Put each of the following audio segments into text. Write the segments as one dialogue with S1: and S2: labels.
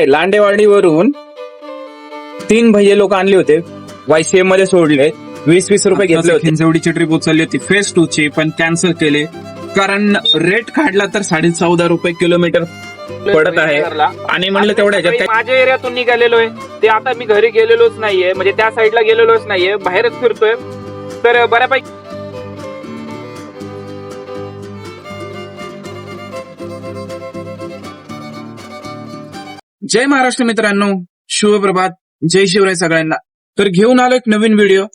S1: लांडेवाडीवरून 3 भैये लोक आणले होते, YCM मध्ये सोडले, 20-20 रुपये घेतले होते. हिंजवडीची ट्रिप उचलली होती फेज 2 ची, पण कॅन्सल केले कारण रेट काढला तर 14.5 रुपये किलोमीटर पडत आहे. आणि म्हणलं तेवढ्या ह्याच्यात
S2: माझ्या एरियातून निघालेलो आहे ते, आता मी घरी गेलेलोच नाहीये, म्हणजे त्या साईडला गेलेलोच नाहीये, बाहेरच फिरतोय. तर बऱ्यापैकी
S1: जय महाराष्ट्र मित्रांनो, शुभप्रभात, जय शिवराय सगळ्यांना. तर घेऊन आलो एक नवीन व्हिडिओ.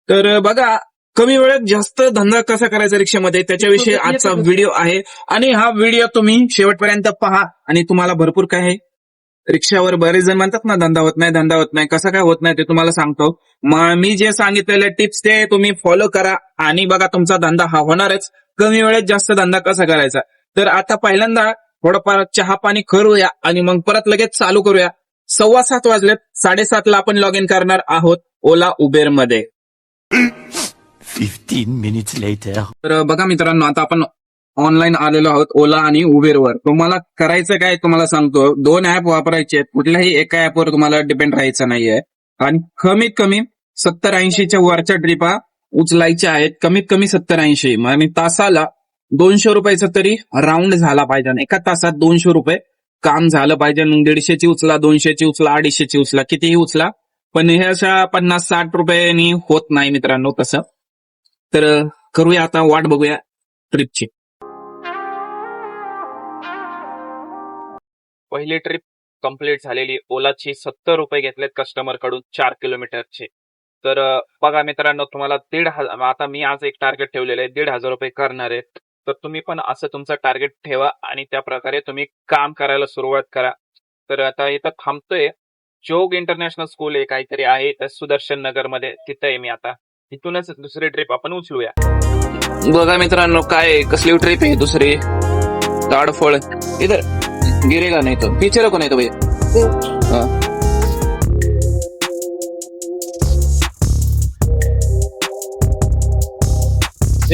S1: तर बघा, कमी वेळेत जास्त धंदा कसा करायचा रिक्षामध्ये त्याच्याविषयी आजचा व्हिडिओ आहे. आणि हा व्हिडिओ तुम्ही शेवटपर्यंत पहा आणि तुम्हाला भरपूर काय आहे. रिक्षावर बरेच जण म्हणतात ना, धंदा होत नाही, कसं काय होत नाही ते तुम्हाला सांगतो. मग मी जे सांगितलेले टिप्स ते तुम्ही फॉलो करा आणि बघा तुमचा धंदा हा होणारच. कमी वेळेत जास्त धंदा कसा करायचा. तर आता पहिल्यांदा थोडंफार चहा पाणी करूया आणि मग परत लगेच चालू करूया. 7:15 वाजलेत, 7:30 आपण लॉग इन करणार आहोत ओला उबेर मध्ये.
S3: 15 minutes later.
S1: तर बघा मित्रांनो, आता आपण ऑनलाईन आलेलो आहोत ओला आणि उबेरवर. तुम्हाला करायचं काय तुम्हाला सांगतो, 2 ऍप वापरायचे आहेत. कुठल्याही एका ऍपवर तुम्हाला डिपेंड राहायचं नाहीये. आणि कमीत कमी 70-80च्या वरच्या ट्रिपा उचलायच्या आहेत. कमीत कमी 70-80 आणि तासाला 200 रुपयाचा तरी राऊंड झाला पाहिजे. एका तासात 200 रुपये काम झालं पाहिजे. 150ची उचला, 200ची उचला, 250ची उचला, कितीही उचला, पण हे अशा 50-60 रुपयांनी होत नाही मित्रांनो तसं. तर करूया आता, वाट बघूया ट्रिपची.
S2: पहिली ट्रिप कंप्लीट झालेली. ओलाची 70 रुपये घेतलेत कस्टमर कडून 4 किलोमीटरचे. तर बघा मित्रांनो, तुम्हाला 1,500, आता मी आज एक टार्गेट ठेवलेलं आहे, 1,500 रुपये करणार आहे. तर तुम्ही पण असं तुमचं टार्गेट ठेवा आणि त्या प्रकारे तुम्ही काम करायला सुरुवात करा. तर आता इथं थांबतोय. जोग इंटरनॅशनल स्कूल आहे काहीतरी आहे तर सुदर्शन नगर मध्ये, तिथं आहे मी आता. इथूनच दुसरी ट्रिप आपण उचलूया.
S1: बघा मित्रांनो, काय कसली ट्रिप आहे दुसरी. ताडफळ इधर गिरेगा नाही तो, पीछे रखो नाही तो भैया.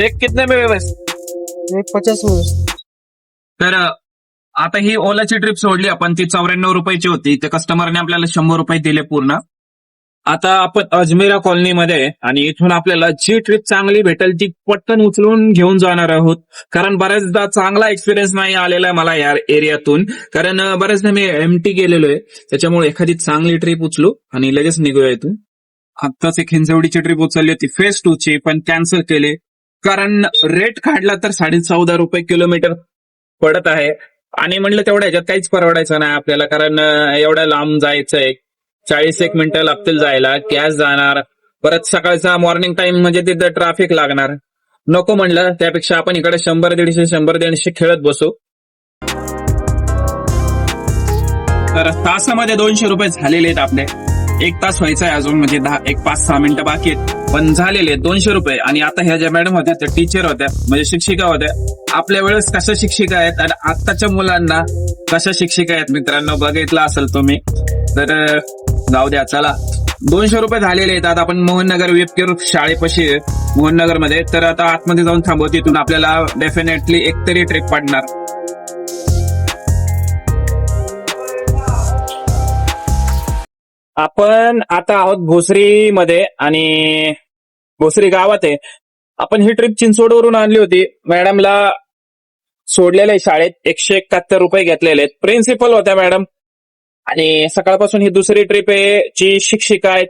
S1: एक कितने में बस
S4: 50 में.
S1: तर आता ही ओलाची ट्रिप सोडली आपण, ती 94 रुपयाची होती. त्या कस्टमरने आपल्याला 100 रुपये दिले पूर्ण. आता आपण अजमेरा कॉलनीमध्ये, आणि इथून आपल्याला जी ट्रिप चांगली भेटेल ती पटकन उचलून घेऊन जाणार आहोत. कारण बऱ्याचदा चांगला एक्सपिरियन्स नाही आलेला आहे मला या एरियातून, कारण बऱ्याचदा मी एमटी गेलेलो आहे. त्याच्यामुळे एखादी चांगली ट्रिप उचलू आणि लगेच निघूया इथून. आत्ताच एक हिंजवडीची ट्रिप उचलली होती फेज 2 ची, पण कॅन्सल केले कारण रेट काढला तर 14.5 रुपये किलोमीटर पडत आहे. आणि म्हणलं तेवढ्या ह्याच्यात काहीच परवडायचं नाही आपल्याला, कारण एवढ्या लांब जायचंय. 40 मिनिटं लागतील जायला, गॅस जाणार, परत सकाळचा मॉर्निंग टाइम म्हणजे तिथं ट्रॅफिक लागणार. नको म्हणलं, त्यापेक्षा आपण इकडे 100-150 खेळत बसू. तर तासामध्ये 200 रुपये झालेले आहेत आपले. 1 तास व्हायचा आहे अजून, म्हणजे 5-6 मिनिटं बाकी आहेत, पण झालेले 200 रुपये. आणि आता ह्या ज्या मॅडम होत्या त्या टीचर होत्या, म्हणजे शिक्षिका होत्या. आपल्या वेळेस कशा शिक्षिका आहेत आणि आत्ताच्या मुलांना कशा शिक्षिका आहेत मित्रांनो, बघितलं असेल तुम्ही. तर जाऊ द्या, चला 200 रुपये झालेले आहेत. आता आपण मोहननगर वेबकेर शाळेपाशी मोहननगर मध्ये. तर आता आतमध्ये जाऊन थांबवू, तिथून आपल्याला डेफिनेटली एकतरी ट्रिप पडणार. आपण आता आहोत भोसरी मध्ये आणि भोसरी गावात आहे. आपण ही ट्रिप चिंचवडवरून आणली होती. मॅडमला सोडलेलं आहे शाळेत, 171 रुपये घेतलेले आहेत. प्रिन्सिपल होत्या मॅडम. आणि सकाळपासून ही दुसरी ट्रिप आहे, जी शिक्षिका आहेत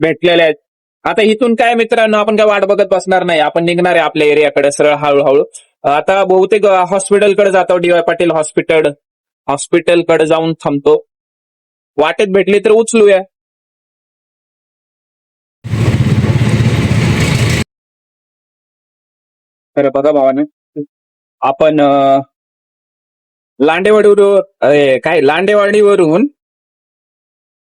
S1: भेटलेल्या आहेत. आता इथून काय मित्रांनो, आपण काय वाट बघत बसणार नाही, आपण निघणार आहे आपल्या एरियाकडे सरळ हळूहळू. आता बहुतेक हॉस्पिटलकडे जातो, DY पाटील हॉस्पिटलकडे जाऊन थांबतो. वाटेत भेटली तर उचलूया. तर बघा भावाने, आपण लांडेवाडीवरून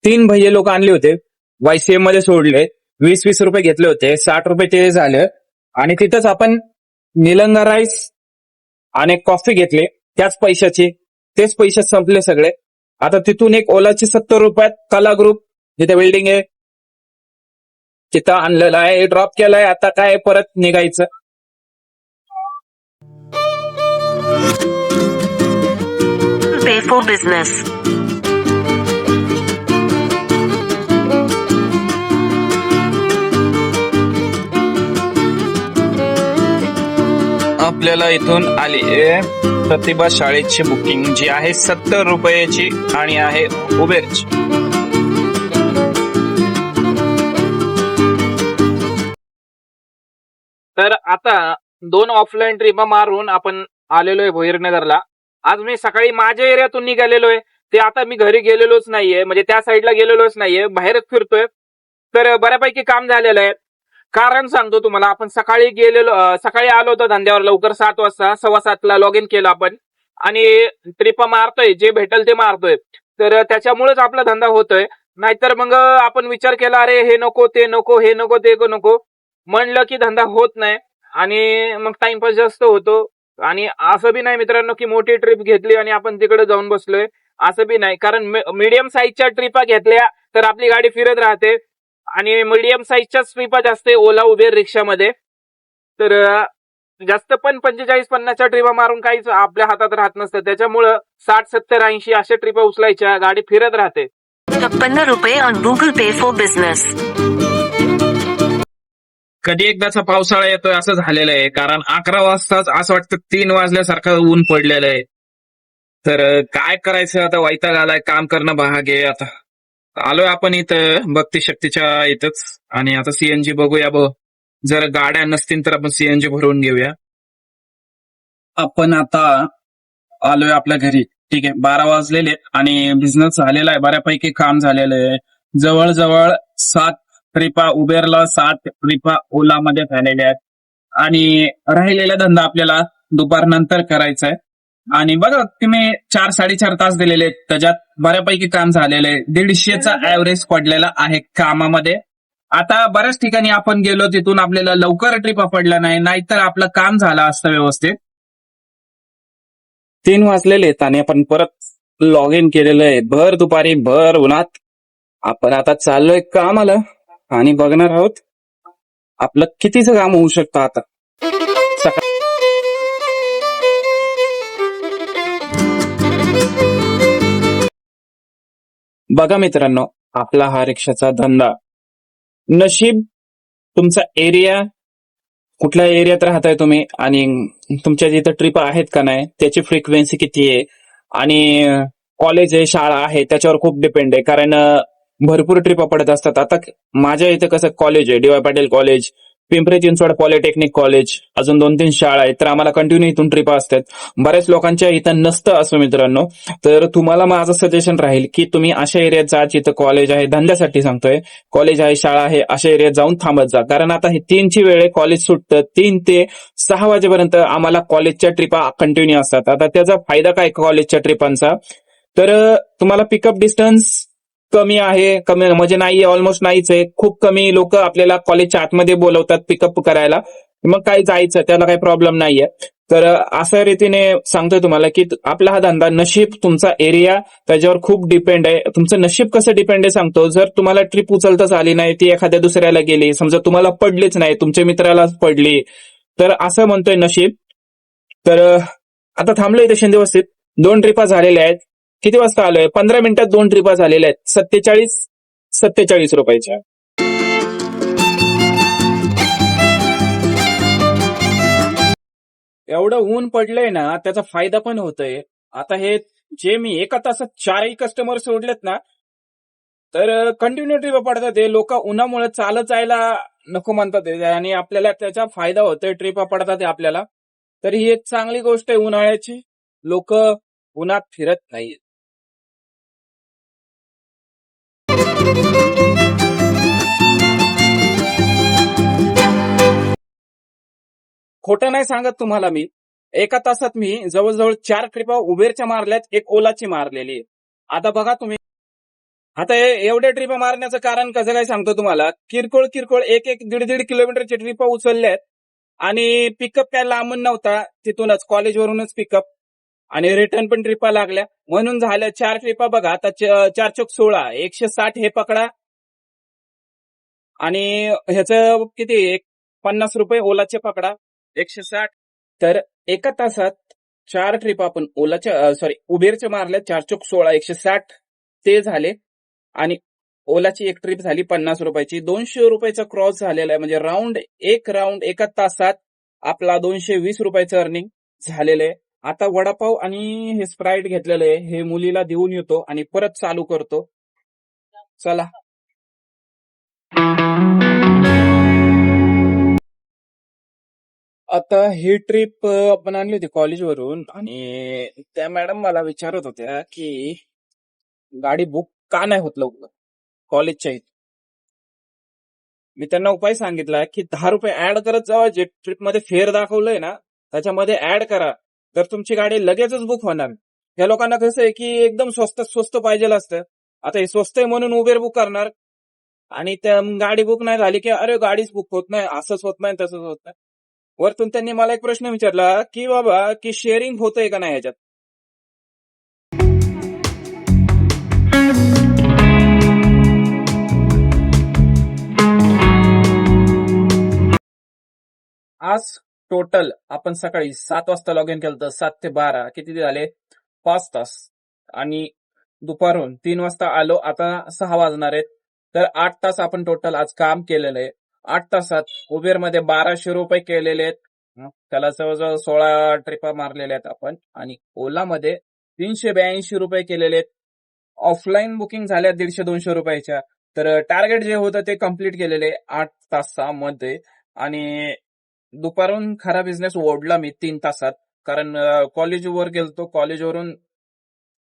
S1: 3 भैये लोक आणले होते, YCM मध्ये सोडले, 20-20 रुपये घेतले होते, 60 रुपये ते झाले. आणि तिथंच आपण निलंगा राईस आणि कॉफी घेतली, त्याच पैशाची. तेच पैसे संपले सगळे. आता तिथून एक ओलाची 70 रुपयात कला ग्रुप जिथे बिल्डिंग आहे तिथं आणलेलं आहे, ड्रॉप केलाय. आता काय परत निघायचं.
S5: Pay for business.
S1: आपल्याला इथून आली आहे प्रतिभा शाळेची बुकिंग, जी आहे 70 रुपयाची आणि आहे उबेरची.
S2: तर आता 2 ऑफलाईन ट्रिपा मारून आपण आलेलो आहे भोईरनगरला. आज मी सकाळी माझ्या एरियातून निघालेलो आहे. ते आता मी घरी गेलेलोच नाहीये, म्हणजे त्या साईडला गेलेलोच नाहीये, बाहेरच फिरतोय. तर बऱ्यापैकी काम झालेलं आहे. कारण सांगतो तुम्हाला, आपण सकाळी आलो होतो धंद्यावर लवकर 7 वाजता, 7:15 लॉग इन केलं आपण आणि ट्रिपा मारतोय, जे भेटल ते मारतोय. तर त्याच्यामुळेच आपला धंदा होतोय. नाहीतर मग आपण विचार केला, अरे हे नको ते नको, हे नको ते नको, म्हणलं की धंदा होत नाही आणि मग टाइमपास जास्त होतो. आणि असं बी नाही मित्रांनो की मोठी ट्रिप घेतली आणि आपण तिकडे जाऊन बसलोय, असं बी नाही. कारण मीडियम साईजच्या ट्रिपा घेतल्या तर आपली गाडी फिरत राहते आणि मीडियम साईजच्याच ट्रिपा जास्त आहे ओला उबेर रिक्षामध्ये. तर जास्त पण 45-50च्या ट्रिपा मारून काहीच आपल्या हातात राहत नसतं. त्याच्यामुळं 60, 70, 80 अशा ट्रिपा उचलायच्या, गाडी फिरत राहते.
S3: 56 रुपये on Google pay for business.
S1: कधी एकदाचा पावसाळा येतोय असं झालेलं आहे. कारण 11 वाजताच असं वाटतं 3 वाजल्यासारखं ऊन पडलेलं आहे. तर काय करायचं आता, वैताग आलाय, काम करणं भाग आहे. आता आलोय आपण इथं भक्ती शक्तीच्या इथंच आणि आता सीएनजी बघूया. जर गाड्या नसतील तर आपण सीएनजी भरवून घेऊया. आपण आता आलोय आपल्या घरी. ठीक आहे, 12 वाजलेले आणि बिझनेस झालेला आहे, बऱ्यापैकी काम झालेलं आहे. जवळजवळ 7 ट्रिपा उबेरला, 7 ट्रिपा ओला मध्ये झालेल्या आहेत आणि राहिलेला धंदा आपल्याला दुपारनंतर करायचा आहे. आणि बघा तुम्ही 4-4.5 तास दिलेले आहेत, त्याच्यात बऱ्यापैकी काम झालेलं आहे. 150चा ऍव्हरेज पडलेला आहे कामामध्ये. आता बऱ्याच ठिकाणी आपण गेलो, तिथून आपल्याला लवकर ट्रिपा पडल्या नाही, नाहीतर आपलं काम झालं असतं व्यवस्थित. 3 वाजलेले आहेत आणि आपण परत लॉग इन केलेलं आहे भर दुपारी, भर उन्हात. आपण आता चाललोय कामाला आणि बघणार आहोत आपलं कितीचं काम होऊ शकतं आता. बघा मित्रांनो, आपला हा रिक्षाचा धंदा, नशीब, तुमचा एरिया, कुठल्या एरियात राहताय तुम्ही आणि तुमच्या जिथं ट्रिप आहेत का नाही, त्याची फ्रिक्वेन्सी किती आहे आणि कॉलेज आहे, शाळा आहे, त्याच्यावर खूप डिपेंड आहे. कारण भरपूर ट्रिपा पडत असतात. आता माझ्या इथं कसं कॉलेज आहे, DY. Patil college, Pimpri Chinchwad polytechnic college, अजून 2-3 शाळा आहेत, तर आम्हाला कंटिन्यू इथून ट्रिपा असतात. बऱ्याच लोकांच्या इथं नसतं असं मित्रांनो. तर तुम्हाला माझं सजेशन राहील की तुम्ही अशा एरियात जा जिथं कॉलेज आहे, धंद्यासाठी सांगतोय, कॉलेज आहे, शाळा आहे, अशा एरियात जाऊन थांबत जा. कारण आता हे 3ची वेळ आहे, कॉलेज सुटतं 3 ते 6 वाजेपर्यंत आम्हाला कॉलेजच्या ट्रिपा कंटिन्यू असतात. आता त्याचा फायदा काय कॉलेजच्या ट्रिपांचा, तर तुम्हाला पिकअप डिस्टन्स कमी आहे, कमी म्हणजे नाहीये, ऑलमोस्ट नाहीच आहे. खूप कमी लोक आपल्याला कॉलेजच्या आतमध्ये बोलवतात पिकअप करायला, मग काय जायचं, त्याला काही प्रॉब्लेम नाहीये. तर अशा रीतीने सांगतोय तुम्हाला की आपला हा धंदा, नशीब, तुमचा एरिया त्याच्यावर खूप डिपेंड आहे. तुमचं नशीब कसं डिपेंड आहे सांगतो. जर तुम्हाला ट्रिप उचलताच आली नाही, ती एखाद्या दुसऱ्याला गेली, समजा तुम्हाला पडलीच नाही, तुमच्या मित्राला पडली, तर असं म्हणतोय नशीब. तर आता थांबलोय इथे शिंदे वस्तीत, 2 ट्रिपा झालेल्या आहेत. किती वाजता आलोय, 15 मिनिटात 2 ट्रिपा झालेल्या आहेत, 47 रुपयाच्या. एवढं ऊन पडलंय ना, त्याचा फायदा पण होतोय. आता हे जे मी एका तासात 4ही कस्टमर सोडलेत ना, तर कंटिन्यू ट्रिपा पडतात. हे लोक उन्हामुळे चालत जायला नको म्हणतात आणि आपल्याला त्याचा फायदा होतोय, ट्रिपा पडतात आपल्याला. तर ही एक चांगली गोष्ट आहे उन्हाळ्याची. लोक उन्हात फिरत नाहीत. खोटं नाही सांगत तुम्हाला मी, एका तासात मी जवळजवळ 4 ट्रिपा उबेरच्या मारल्यात, 1 ओलाची मारलेली. आता बघा तुम्ही, आता एवढ्या ट्रिपा मारण्याचं कारण कसं काय सांगतो तुम्हाला. किरकोळ 1-1.5 किलोमीटरची ट्रिपा उचलल्यात आणि पिकअप काय लांबून नव्हता, तिथूनच कॉलेजवरूनच पिकअप आणि रिटर्न पण ट्रिपा लागल्या, म्हणून झाल्या 4 ट्रिपा. बघा आता 4 चौक 16, 160 हे पकडा आणि ह्याचं किती, 50 रुपये ओलाचे पकडा, 160. तर एका तासात 4 ट्रिप आपण उबेरचे मारल्या, 4 चौक 16, 160 ते झाले आणि ओलाची एक ट्रिप झाली 50 रुपयाची. 200 रुपयाचा क्रॉस झालेला आहे. म्हणजे एक राऊंड एका तासात आपला 220 रुपयाचं अर्निंग झालेलं आहे. आता वडापाव आणि हे स्प्राईट घेतलेलं आहे हे मुलीला देऊन येतो आणि परत चालू करतो. चला. आता ही ट्रिप आपण आणली होती कॉलेजवरून आणि त्या मॅडम मला विचारत होत्या की गाडी बुक का नाही होत लवकर कॉलेजच्या इथे. मी त्यांना उपाय सांगितला की 10 रुपये ऍड करत जावा. जे ट्रिप मध्ये फेअर दाखवलंय ना त्याच्यामध्ये ऍड करा तर तुमची गाडी लगेचच बुक होणार. या लोकांना कसं आहे की एकदम स्वस्त स्वस्त पाहिजे असतं. आता हे स्वस्त आहे म्हणून उबेर बुक करणार आणि त्या गाडी बुक नाही झाली की अरे गाडीच बुक होत नाही, असंच होत नाही, तसंच होत नाही. वरतून त्यांनी मला एक प्रश्न विचारला की बाबा की शेअरिंग होतंय का नाही ह्याच्यात. आज टोटल आपण सकाळी 7 वाजता लॉग इन केलं तर 7 ते 12 किती झाले 5 तास आणि दुपारून 3 वाजता आलो. आता 6 वाजणार आहेत तर 8 तास आपण टोटल आज काम केलेलं आहे. 8 तासात उबेरमध्ये 1200 रुपये केलेले आहेत. त्याला जवळजवळ 16 ट्रिपा मारलेल्या आहेत आपण आणि ओलामध्ये 382 रुपये केलेले आहेत. ऑफलाईन बुकिंग झाल्या 150-200 रुपयाच्या. तर टार्गेट जे होतं ते कम्प्लीट केलेले 8 तासामध्ये आणि दुपारून खरा बिझनेस ओढला मी 3 तासात. कारण कॉलेजवर गेलतो. कॉलेजवरून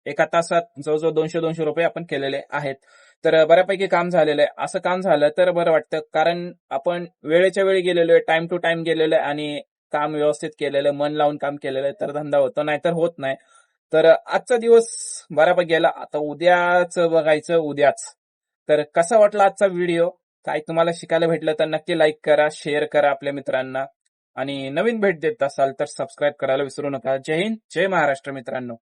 S1: एका तासात जवळजवळ 200-200 रुपये आपण केलेले आहेत. तर बऱ्यापैकी काम झालेलं आहे. असं काम झालं तर बरं वाटतं कारण आपण वेळेच्या वेळी गेलेलो आहे, टाइम टू टाइम गेलेलो आहे आणि काम व्यवस्थित केलेलं आहे, मन लावून काम केलेलं आहे तर धंदा होतो, नाहीतर होत नाही. तर आजचा दिवस बऱ्यापैकी गेला. आता उद्याच बघायचं उद्याच. तर कसा वाटला आजचा व्हिडिओ, काय तुम्हाला शिकायला भेटलं तर नक्की लाईक करा, शेअर करा आपल्या मित्रांना आणि नवीन भेट देत असाल तर सबस्क्राईब करायला विसरू नका. जय हिंद, जय महाराष्ट्र मित्रांनो.